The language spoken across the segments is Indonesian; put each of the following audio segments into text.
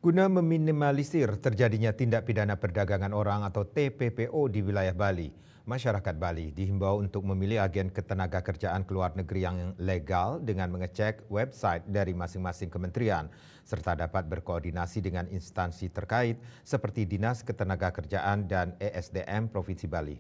Guna meminimalisir terjadinya tindak pidana perdagangan orang atau TPPO di wilayah Bali, masyarakat Bali dihimbau untuk memilih agen ketenagakerjaan ke luar negeri yang legal dengan mengecek website dari masing-masing kementerian serta dapat berkoordinasi dengan instansi terkait seperti Dinas Ketenagakerjaan dan ESDM Provinsi Bali.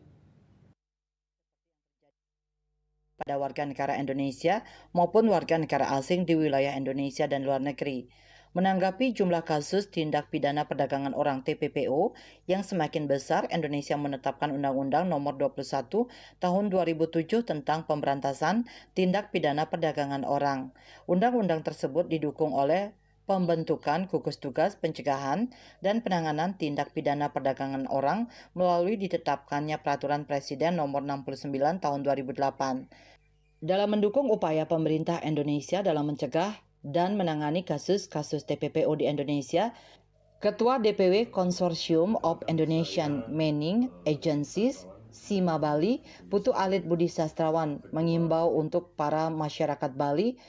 Pada warga negara Indonesia maupun warga negara asing di wilayah Indonesia dan luar negeri. Menanggapi jumlah kasus tindak pidana perdagangan orang TPPO yang semakin besar, Indonesia menetapkan Undang-Undang Nomor 21 Tahun 2007 tentang pemberantasan tindak pidana perdagangan orang. Undang-undang tersebut didukung oleh pembentukan gugus tugas pencegahan dan penanganan tindak pidana perdagangan orang melalui ditetapkannya Peraturan Presiden Nomor 69 Tahun 2008. Dalam mendukung upaya pemerintah Indonesia dalam mencegah dan menangani kasus-kasus TPPO di Indonesia, Ketua DPW Consortium of Indonesian Mining Agencies, SIMA Bali, Putu Alit Budi Sastrawan, mengimbau untuk para masyarakat Bali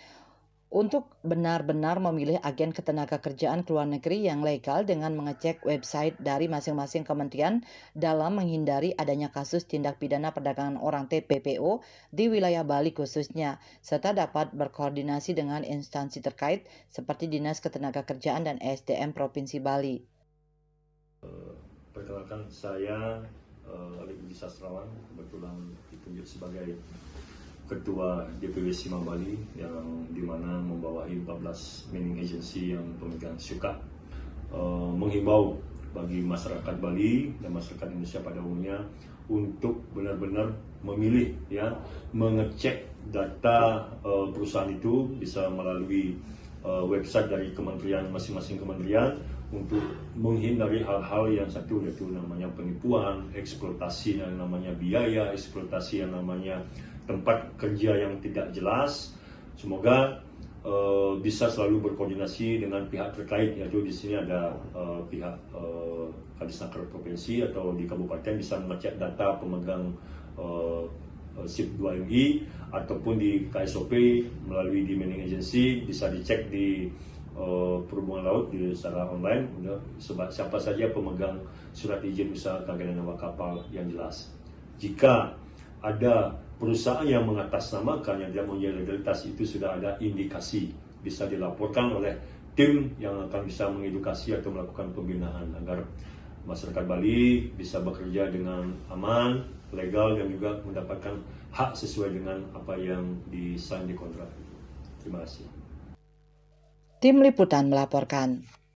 untuk benar-benar memilih agen ketenagakerjaan ke luar negeri yang legal dengan mengecek website dari masing-masing kementerian dalam menghindari adanya kasus tindak pidana perdagangan orang TPPO di wilayah Bali khususnya, serta dapat berkoordinasi dengan instansi terkait seperti Dinas Ketenagakerjaan dan SDM Provinsi Bali. Perkenalkan saya Alit Budi Sastrawan, kebetulan ditunjuk sebagai Ketua DPW SIMA Bali yang dimana membawahi 14 mining agency yang pemegang syuka, menghimbau bagi masyarakat Bali dan masyarakat Indonesia pada umumnya untuk benar-benar memilih, mengecek data perusahaan itu bisa melalui website dari kementerian, masing-masing kementerian, untuk menghindari hal-hal yang satu, yaitu namanya penipuan, eksploitasi yang namanya biaya, eksploitasi yang namanya tempat kerja yang tidak jelas. Semoga bisa selalu berkoordinasi dengan pihak terkait, yaitu di sini ada pihak Kadisnaker Provinsi atau di kabupaten bisa mengecek data pemegang SIP 2MI ataupun di KSOP melalui di mining agency, bisa dicek di perhubungan laut secara online, siapa saja pemegang surat izin usaha tangga dan awak kapal yang jelas. Jika ada perusahaan yang mengatasnamakan yang tidak mempunyai legalitas, itu sudah ada indikasi, bisa dilaporkan oleh tim yang akan bisa mengedukasi atau melakukan pembinaan agar masyarakat Bali bisa bekerja dengan aman, legal, dan juga mendapatkan hak sesuai dengan apa yang disign di kontrak. Terima kasih. Tim Liputan melaporkan.